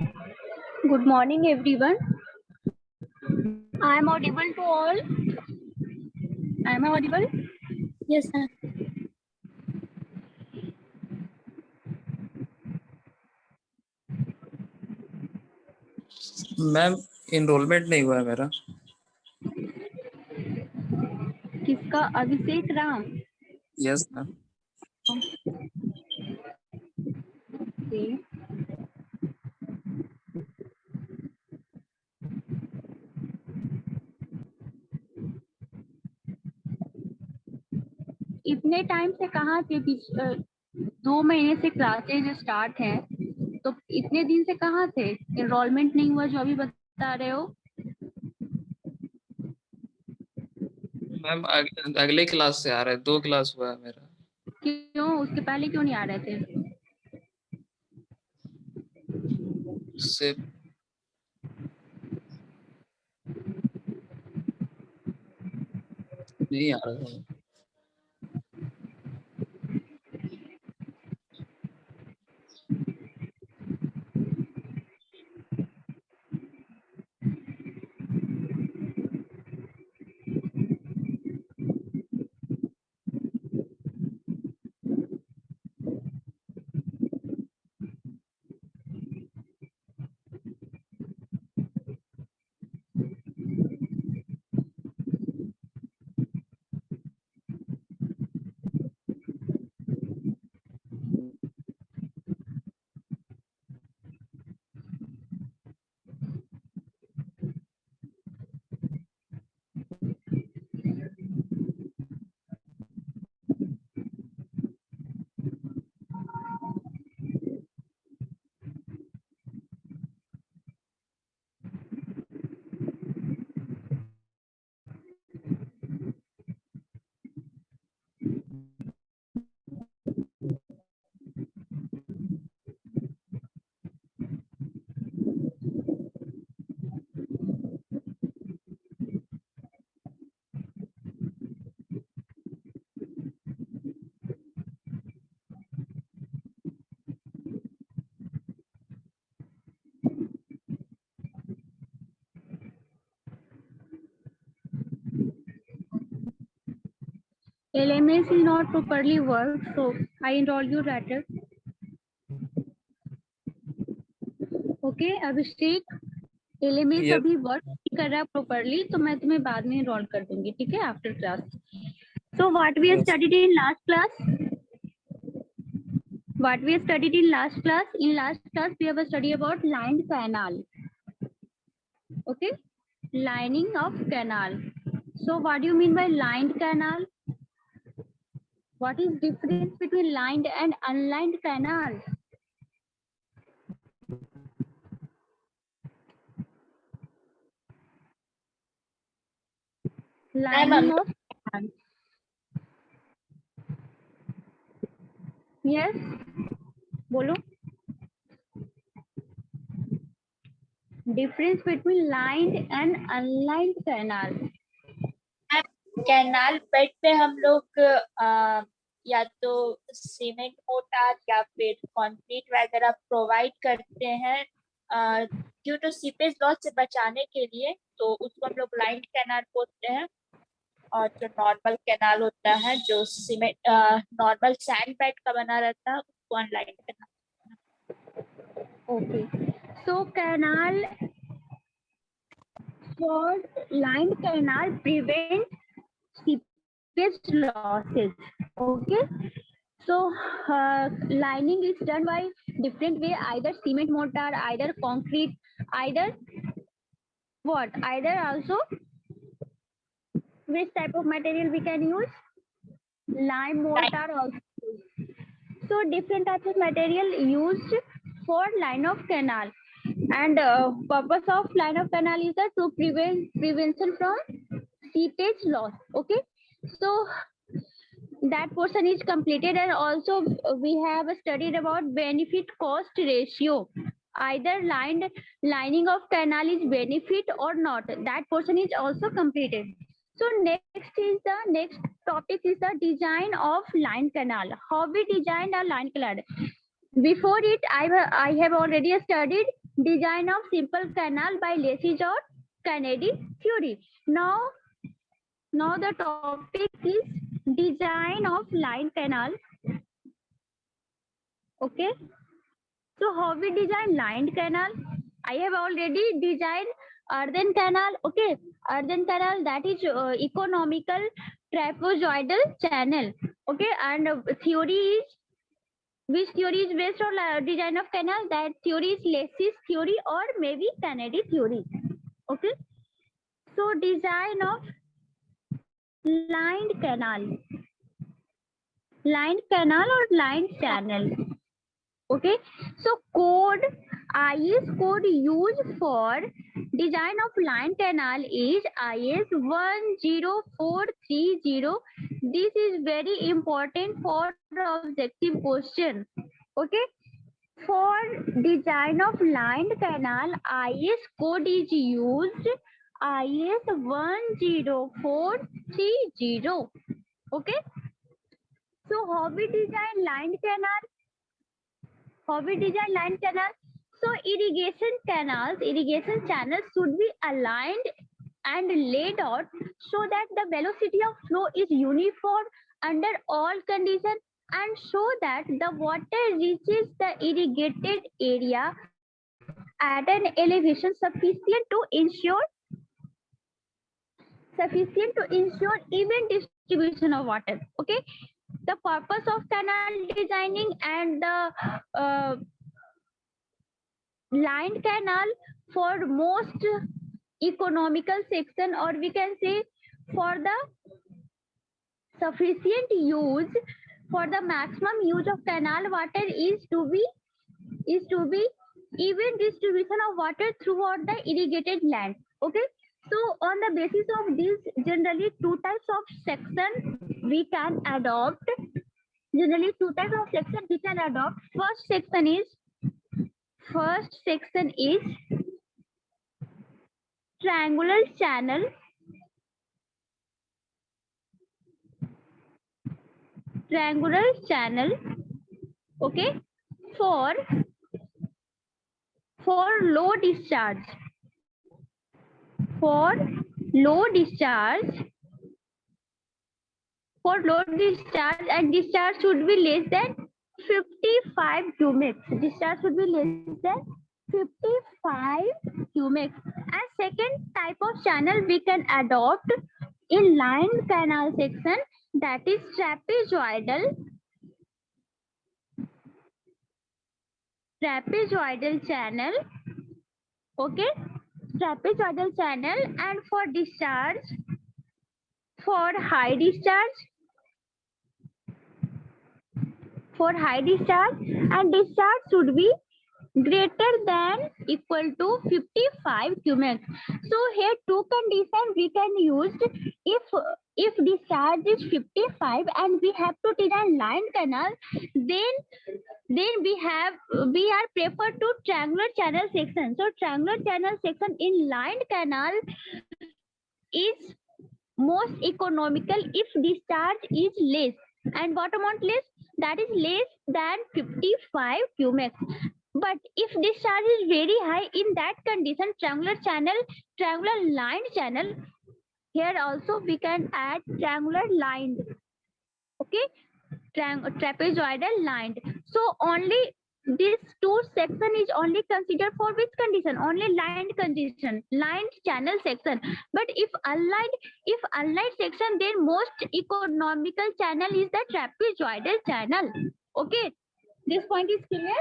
Good morning, everyone. I am audible to all. Am I audible? Yes, ma'am. Ma'am enrolment नहीं हुआ है मेरा। किसका? Abhishek Ram. Yes ma'am. Okay. इतने टाइम से कहाँ थे? 2 महीने से क्लासेज स्टार्ट हैं, तो इतने दिन से कहाँ थे? एनरोलमेंट नहीं हुआ जो अभी बता रहे हो। मैम अगले क्लास से आ रहा है, 2 क्लास हुआ है मेरा। क्यों? उसके पहले क्यों नहीं आ रहे थे? उससे नहीं आ रहा था। LMS is not properly worked, so I enroll you later. Okay, Abhishek, LMS Yes. अभी वर्क नहीं कर रहा है प्रॉपरली, तो मैं तुम्हें बाद में enroll कर दूंगी, ठीक है? After class. So what we have Yes. studied in last class? What we have studied in last class? In last class, we have a study about lined canal. Okay, lining of canal. So what do you mean by lined canal? What is difference between lined and unlined canal? Lining of canal. Yes, बोलो. Difference between lined and unlined canal. Canal bed पे हम लोग या तो cement motor या फिर concrete वगैरह provide करते हैं ड्यू टू सीपेज लॉस से बचाने के लिए, तो उसको हम लोग लाइन कैनाल बोलते हैं। और जो नॉर्मल कैनाल होता है जो सीमेंट नॉर्मल सैंड बेड का बना रहता है उसको online canal. Okay, so canal for lined canal prevent seepage losses. Okay, so lining is done by different way, either cement mortar, either concrete, either what, either also which type of material we can use? Lime mortar also. So different types of material used for line of canal, and purpose of line of canal is that to prevent prevention from seepage loss. Okay, so that portion is completed, and also we have studied about benefit cost ratio. Either lining of canal is benefit or not. That portion is also completed. So next topic is the design of line canal. How we design a line canal. Before it, I have already studied design of simple canal by Lacey or Kennedy theory. Now the topic is design of line canal. Okay, so how we design lined canal? I have already designed earthen canal. Okay, earthen canal, that is economical trapezoidal channel. Okay, and theory is, which theory is based on design of canal? That theory is Lacey's theory or maybe Kennedy theory. Okay, so design of lined canal or lined channel. Okay, so code, IS code used for design of line canal is IS 10430. This is very important for objective question. Okay, for design of lined canal, IS code is used IS 10430. Okay, so how we design lined canal? How we design line canal? So irrigation channels should be aligned and laid out so that the velocity of flow is uniform under all conditions and so that the water reaches the irrigated area at an elevation sufficient to ensure even distribution of water. Okay, the purpose of canal designing and the lined canal for most economical section, or we can say for the sufficient use, for the maximum use of canal water is to be even distribution of water throughout the irrigated land. Okay, so on the basis of this, generally two types of section we can adopt. First section is triangular channel. Okay, for low discharge. And discharge should be less than 55 cumex. Discharge should be less than 55 cumex. And second type of channel we can adopt in lined canal section, that is trapezoidal channel. Okay, trapezoidal channel. And for discharge, for high discharge, and discharge should be greater than equal to 55 cumex. So here two conditions we can use. If discharge is 55 and we have to design line canal, then we are preferred to triangular channel section. So triangular channel section in lined canal is most economical if discharge is less. And what amount less? That is less than 55 cumex. But if discharge is very high, in that condition, triangular lined channel, here also we can add triangular lined. Okay, trapezoidal lined. So only this two section is only considered for which condition? Only lined condition, lined channel section. But if unlined section, then most economical channel is the trapezoidal channel. Okay, this point is clear?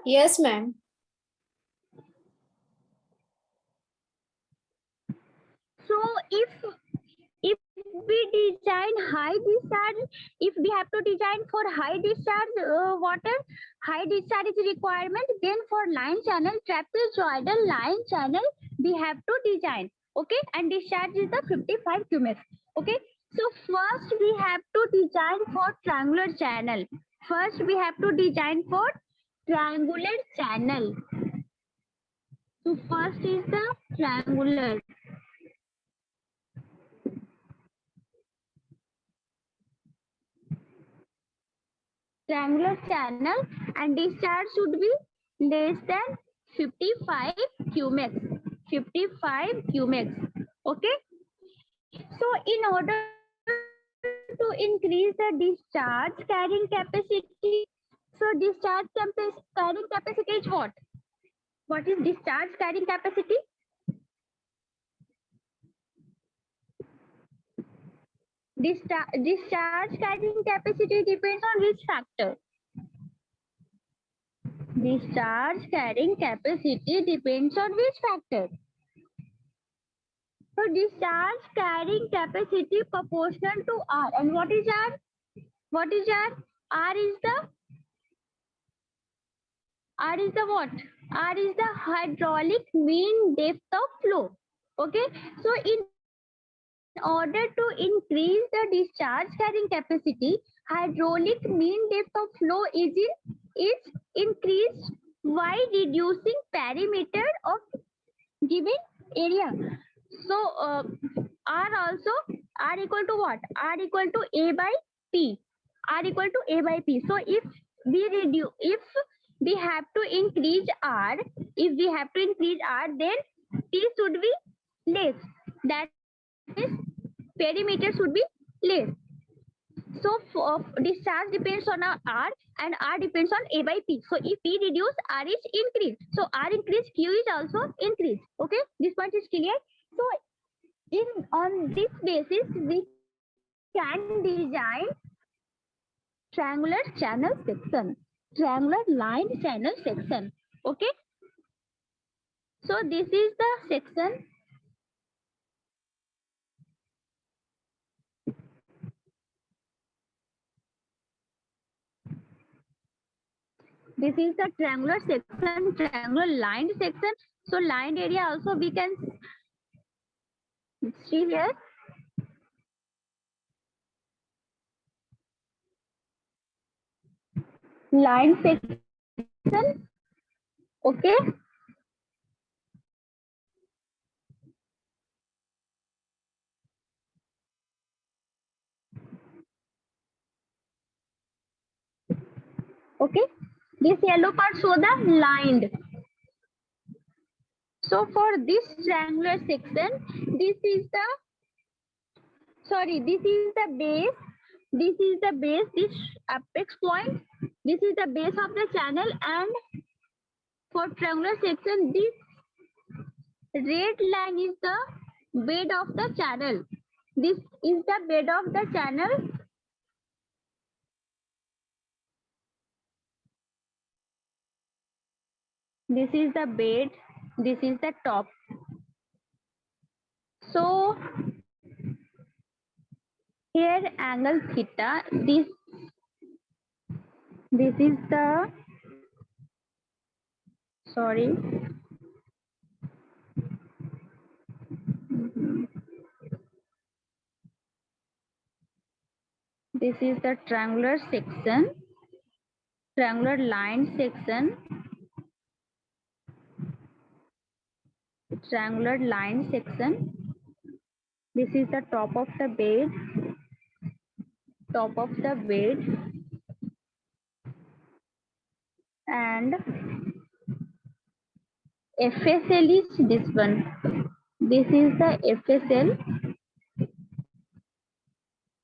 Yes, ma'am. So if we design high discharge, if we have to design for high discharge water, high discharge is requirement, then for line channel, trapezoidal line channel, we have to design. Okay, and discharge is the 55 cumex. Okay, so first we have to design for triangular channel. So first is the triangular. Triangular channel, and discharge should be less than 55 cumex. 55 cumex. Okay. So in order to increase the discharge carrying capacity, so discharge carrying capacity is what? What is discharge carrying capacity? Discharge carrying capacity depends on which factor? Discharge carrying capacity depends on which factor? So discharge carrying capacity proportional to R. And what is R? What is R? R is the what? R is the hydraulic mean depth of flow. Okay. So in order to increase the discharge carrying capacity, hydraulic mean depth of flow is increased by reducing perimeter of given area. So R also, R equal to what? R equal to A by P. R equal to A by P. So if we have to increase R, then P should be less. That is, perimeter should be less. So discharge depends on R and R depends on A by P. So if P reduce, R is increased. So R increase, Q is also increased. Okay, this point is clear. So on this basis, we can design triangular channel section, triangular line channel section. Okay. So this is the section. This is the triangular section, triangular lined section. So lined area also we can see here. Line section. Okay. Okay. This yellow part show the lined. So for this triangular section, this is the base. This is the base, this apex point. This is the base of the channel, and for triangular section, this red line is the bed of the channel. This is the bed of the channel. This is the bed. This is the top. So here angle theta. This is the, sorry. This is the triangular section, triangular line section, triangular line section. This is the top of the bed, top of the bed, and FSL is this one. This is the FSL.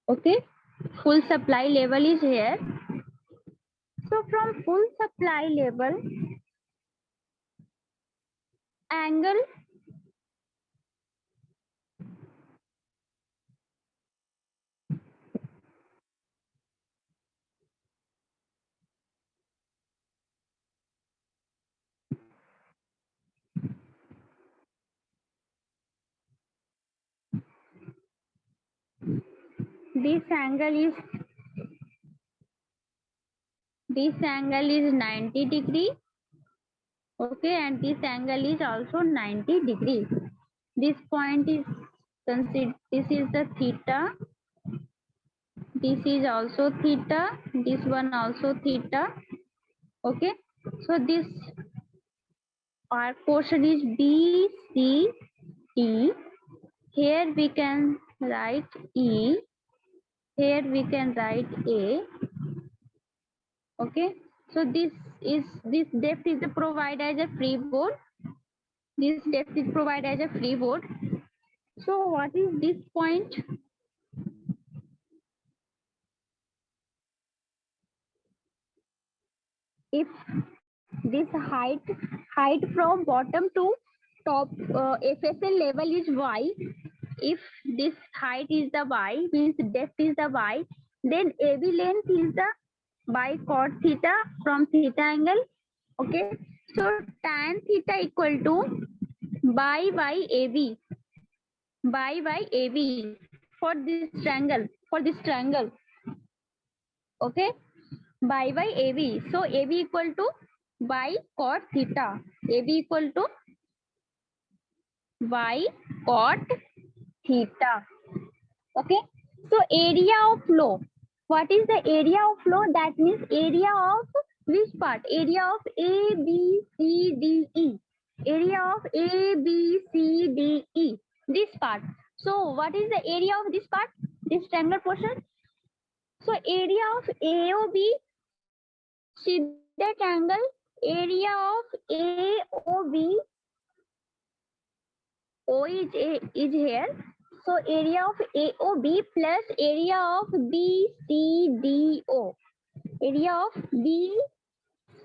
Okay, full supply level is here. So from full supply level, angle this angle is 90 degree. Okay, and this angle is also 90 degree. This point is considered, this is the theta. This is also theta. This one also theta. Okay, so this arc portion is B, C, E. Here we can write E. Here we can write A. Okay, So this depth is provided as a free board. This depth is provided as a free board. So what is this point? If this height from bottom to top FSL level is y, if this height is the y, means depth is the y, then AB length is the by cot theta from theta angle. Okay, so tan theta equal to by AB, by AB for this triangle. Okay, by AB. So AB equal to by cot theta. AB equal to by cot theta. Okay, so area of flow. What is the area of flow? That means area of which part? Area of A, B, C, D, E. Area of A, B, C, D, E. This part. So what is the area of this part? This triangular portion. So area of AOB, see that angle, area of AOB, O is here. So area of AOB plus area of BCDO. Area of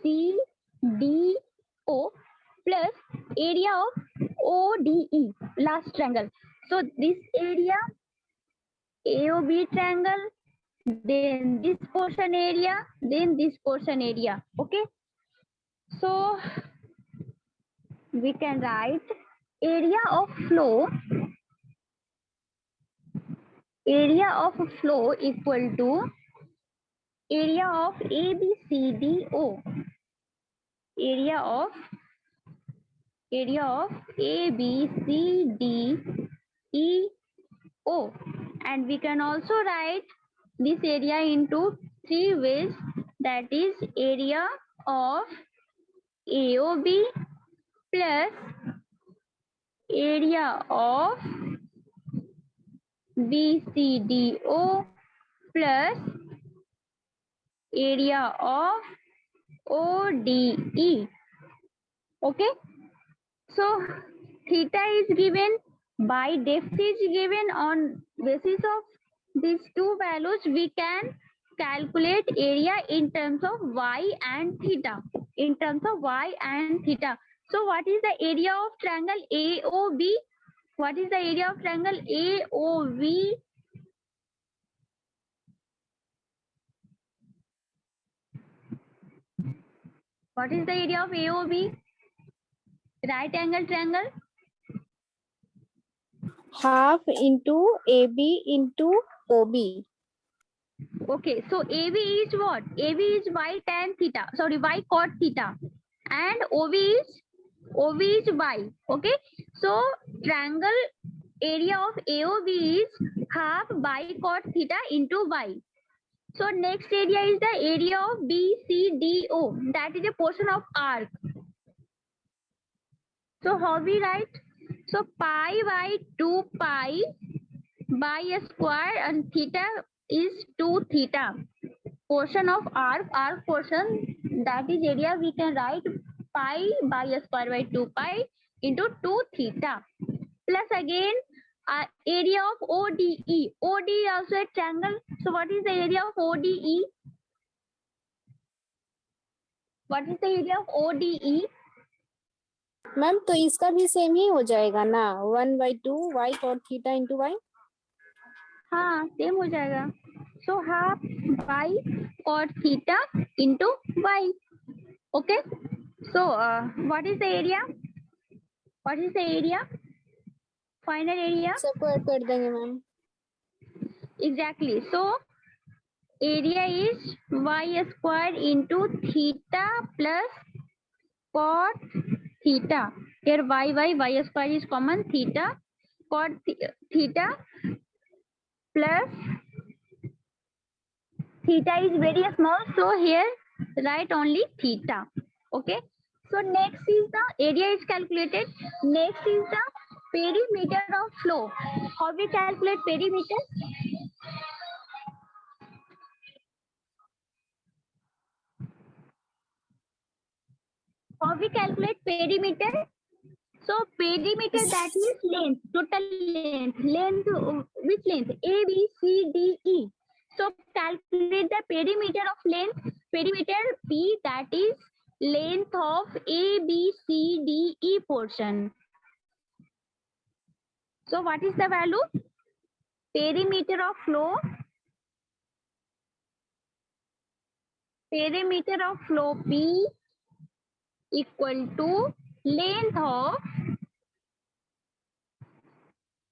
BCDO plus area of ODE, last triangle. So this area AOB triangle, then this portion area, then this portion area. Okay. So we can write area of flow equal to area of ABCDO. Area of ABCDEO. And we can also write this area into three ways. That is area of AOB plus area of BCDO plus area of ODE. Okay. So theta is given, by depth is given. On basis of these two values, we can calculate area in terms of y and theta. In terms of y and theta. So what is the area of triangle AOB? What is the area of triangle AOB? What is the area of AOB? Right angle triangle? Half into AB into OB. Okay, so AB is what? AB is y tan theta. Sorry, y cot theta. And OB is y. Okay, so triangle area of AOB is half by cot theta into y. So next area is the area of BCDO. That is a portion of arc. So how we write? So pi by 2 pi by a square, and theta is 2 theta. Portion of arc portion, that is area, we can write pi by a square by 2 pi into 2 theta. Plus again area of ODE. ODE also a triangle. So what is the area of ODE? What is the area of ODE? Ma'am तो इसका भी same ही हो जाएगा ना, 1/2 y cot theta into y. हाँ same हो जाएगा. So half by cot theta into y. Okay. So what is the area? What is the area? Final area? सबको ऐड कर देंगे ma'am. Exactly. So area is y square into theta plus cot theta. Here y square is common, theta cot theta plus theta is very small, so here write only theta. Okay. So next is the area is calculated. Next is the perimeter of flow. How we calculate perimeter? how we calculate perimeter? So perimeter, that is length, total length, which length? A, B, C, D, E. So calculate the perimeter of length, perimeter P, that is length of A, B, C, D, E portion. So what is the value? Perimeter of flow. Perimeter of flow P equal to length of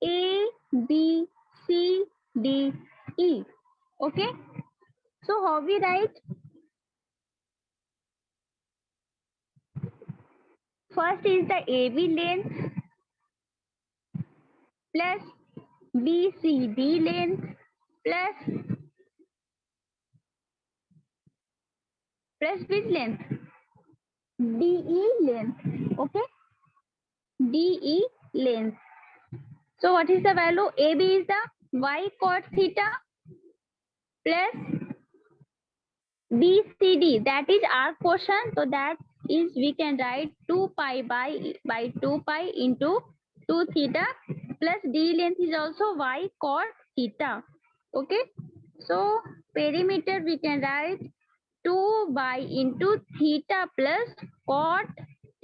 A, B, C, D, E. Okay. So how we write? First is the AB length plus BCD length plus which length? DE length. Okay. DE length. So what is the value? AB is the y cot theta plus BCD, that is arc portion. So that is, we can write 2 pi by 2 pi into 2 theta plus D length is also y cot theta. Okay. So perimeter we can write 2 by into theta plus cot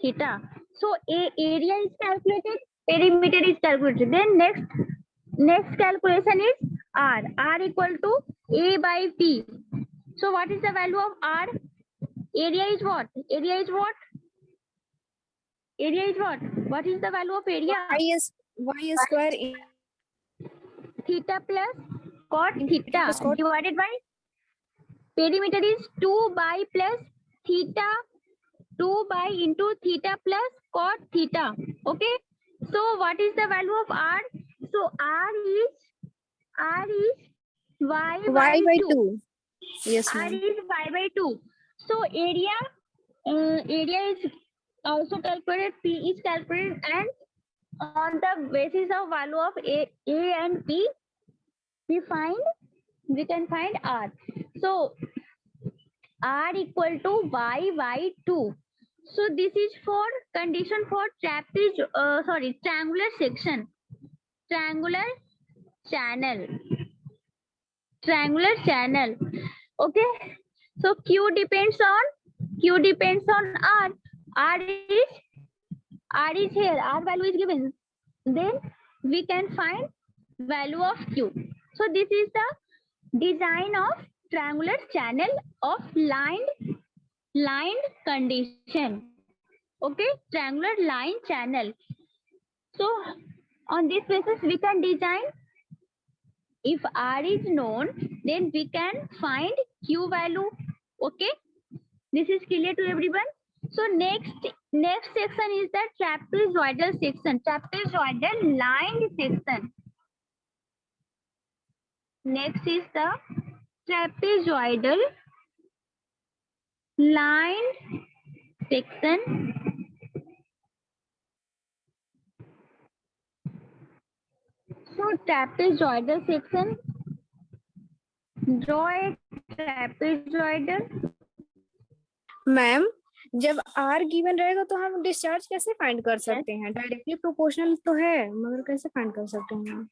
theta. So area is calculated, perimeter is calculated. Then next calculation is R. R equal to A by P. So what is the value of R? Area is what? Area is what? Area is what? What is the value of area? y square in Theta plus cot theta plus cot. divided by perimeter is 2 by plus theta, 2 by into theta plus cot theta. Okay. So what is the value of R? So R is y by 2. Yes, R ma'am. is y by 2. So area is also calculated, P is calculated, and on the basis of value of A and P, we can find R. So R equal to y by 2. So this is for condition for triangular section, triangular channel. Okay. So Q depends on R. R is here. R value is given. Then we can find value of Q. So this is the design of triangular channel of lined condition. Okay, triangular line channel. So on this basis we can design. If R is known, then we can find Q value. Okay, this is clear to everyone. So next section is the trapezoidal section, trapezoidal lined section. Next is the trapezoidal lined section. So trapezoidal section, draw a trapezoidal. Ma'am जब R given रहेगा तो हम discharge कैसे find कर सकते हैं? Directly proportional तो है, मगर कैसे फाइंड कर सकते हैं?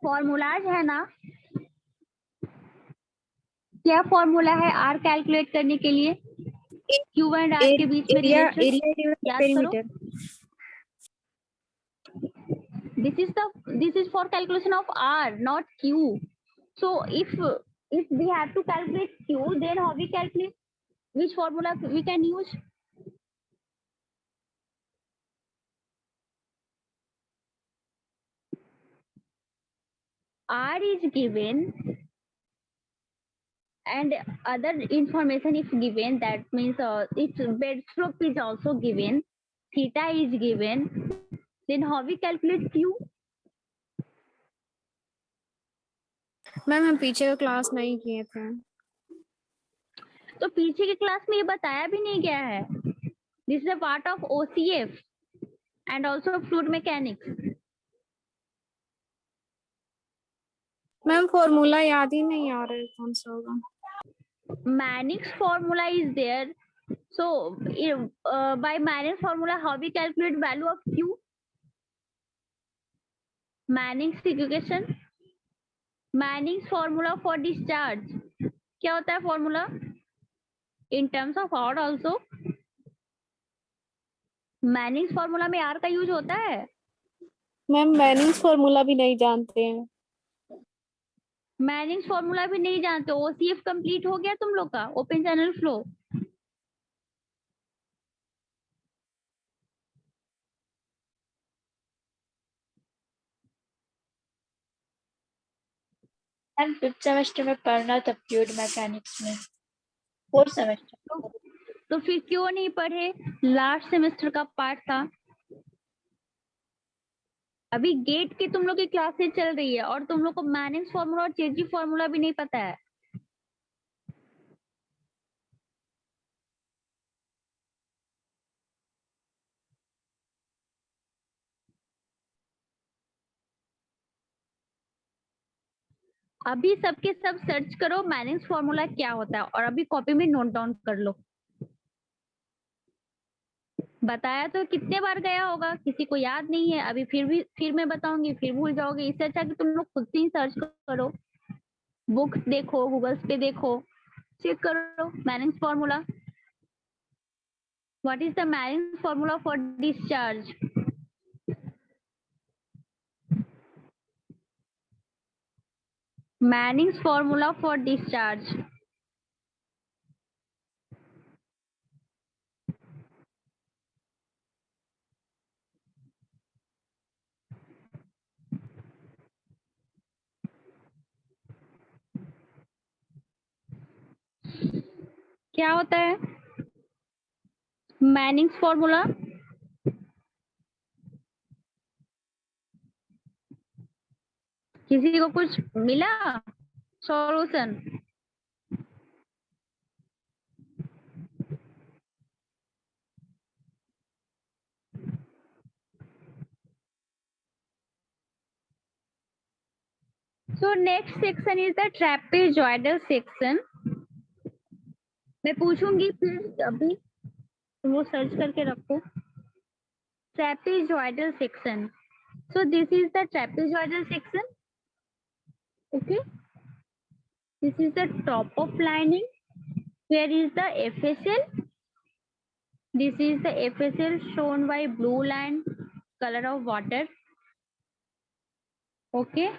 फॉर्मूलाज है ना, क्या फॉर्मूला है R कैलकुलेट करने के लिए? Q एंड R के बीच में रिलेशन याद करो. This is for calculation of R, not Q. So if we have to calculate Q, then how we calculate? Which formula we can use? R is given and other information is given. That means its bed slope is also given. Theta is given. Then how we calculate Q? Ma'am हम पीछे का class नहीं किए थे. तो पीछे के class में ये बताया भी नहीं गया है. This is a part of OCF and also fluid mechanics. Ma'am formula याद ही नहीं आ रहा है, कौन सा होगा? Mannix formula is there. So by Manning's formula, how we calculate value of Q? Manning's equation, Manning's formula for discharge क्या होता है formula in terms of R also? Manning's formula में R का यूज होता है? मैम मैनिंग्स फॉर्मूला भी नहीं जानते हैं। Manning's formula भी नहीं जानते? OCF कंप्लीट हो गया तुम लोग का open channel flow? Ma'am 5th semester में पढ़ना था फ्लूइड मैकेनिक्स में, 4th सेमेस्टर। तो फिर क्यों नहीं पढ़े? लास्ट सेमेस्टर का पार्ट था। अभी गेट की तुम लोग की क्लासेस चल रही है और तुम लोग को मैनिंग्स फॉर्मूला और चेजी फॉर्मूला भी नहीं पता है। अभी सबके सब सर्च करो मैनिंग्स फॉर्मूला क्या होता है और अभी कॉपी में नोट डाउन कर लो। बताया तो कितने बार गया होगा, किसी को याद नहीं है। अभी फिर मैं बताऊंगी, फिर भूल जाओगे। इससे अच्छा कि तुम लोग खुद से ही सर्च करो, बुक्स देखो, गूगल्स पे देखो, चेक करो Manning's formula. What is the Manning's formula for discharge? Manning's formula for discharge. क्या होता है मैनिंग्स फॉर्मूला? किसी को कुछ मिला solution? So next section is the trapezoidal section. मैं पूछूंगी फिर, अभी तुम वो सर्च करके रखो। Trapezoidal section. So this is the trapezoidal section. Okay. This is the top of lining. Here is the FSL. This is the FSL shown by blue line, color of water. Okay.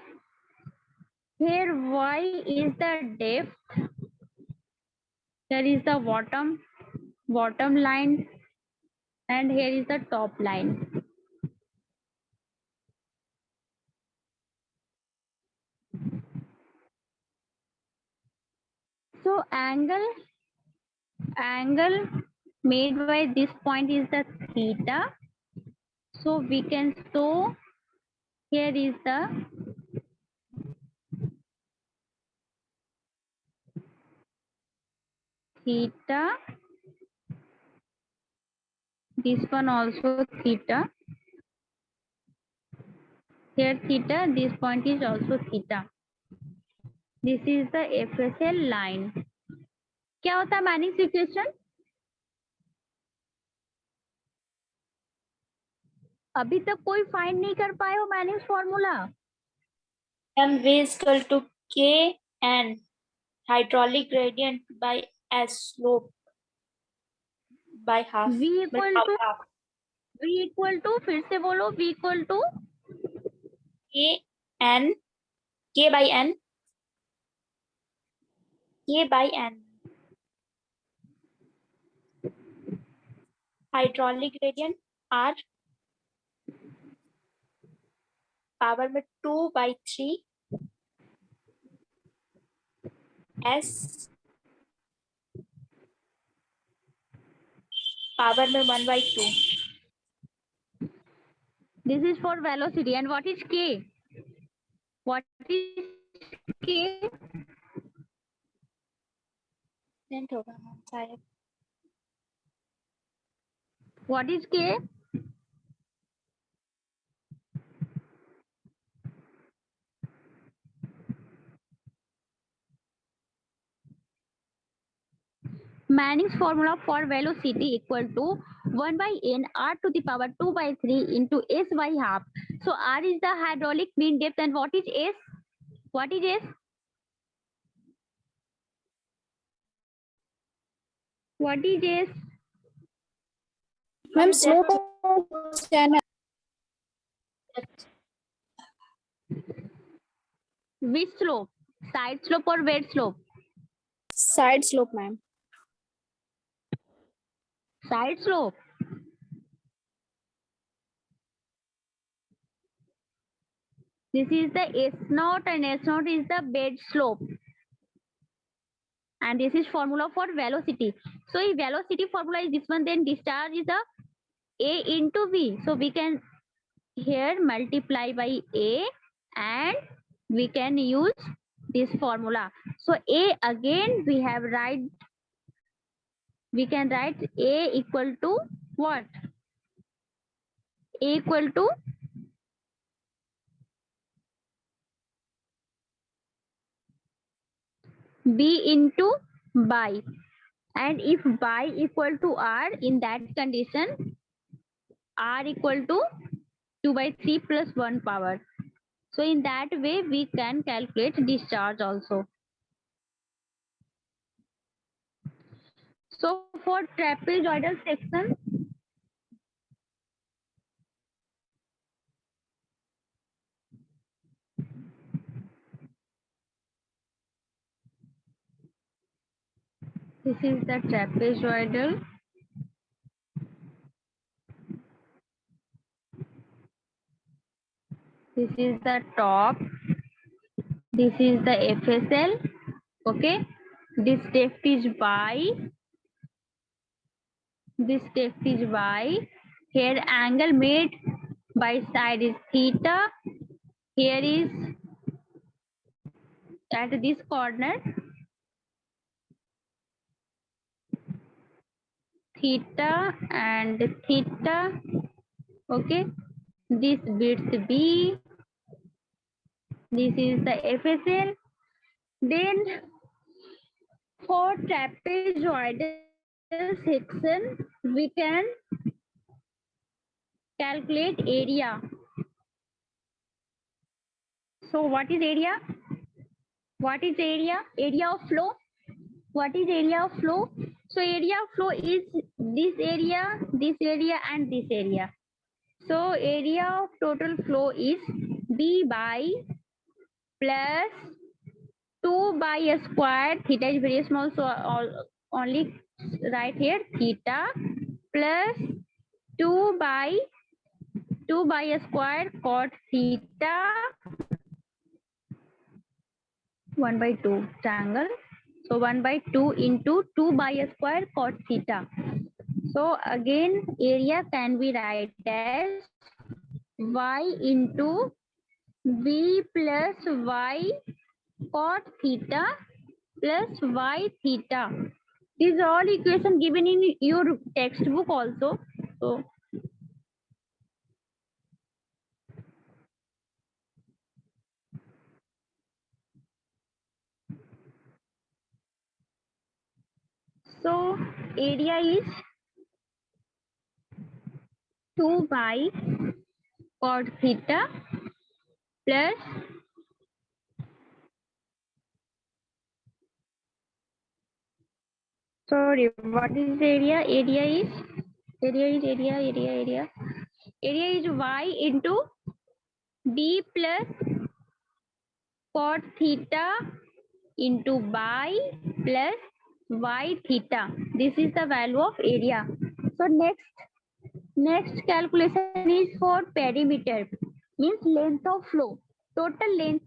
Here Y is the depth. Here is the bottom line, and here is the top line. So angle made by this point is the theta. So we can show here is the theta. This one also theta. Here theta, this point is also theta. This is the FSL line. क्या होता है Manning's equation? अभी तक कोई find नहीं कर पाए हो Manning's formula? M V is equal to K and hydraulic gradient by S slope by half. V equal By to half. V equal to, फिर से बोलो, V equal to K N K by N K by N. Hydraulic gradient R power में 2/3 S power में 1/2. this is for velocity. And what is K? What is K? Constant होगा हाँ, शायद. What is K? Manning's formula for velocity equal to 1 by n r to the power 2 by 3 into s by half. So r is the hydraulic mean depth, and what is s? What is s? What is s? Ma'am, slope of channel. Which slope? Side slope or bed slope? Side slope, ma'am. Side slope. This is the S0, and S0 is the bed slope. And this is formula for velocity. So if velocity formula is this one, then discharge is the A into V. So we can here multiply by A, and we can use this formula. So A again we have we can write A equal to what? A equal to B into by. And if by equal to R, in that condition, R equal to 2 by 3 plus 1 power. So in that way, we can calculate discharge also. So for trapezoidal section, this is the trapezoidal. This is the top. This is the FSL. Okay. This depth is by. This depth is by. Here angle made by side is theta. Here is at this corner theta and theta. Okay. This width B. This is the FSL. Then for trapezoidal section, we can calculate area. So what is area? What is area? Area of flow. What is area of flow? So area of flow is this area, and this area. So area of total flow is B by plus 2 by a square. Theta is very small, so only right here theta plus 2 by a square cot theta 1 by 2 triangle. So 1 by 2 into 2 by a square cot theta. So again area can be write as y into b plus y cot theta plus y theta. These are all equations given in your textbook also. So area is 2 by cot theta plus sorry, what is area? Area is y into b plus cot theta into by plus y theta. This is the value of area. So next calculation is for perimeter, means length of flow. Total length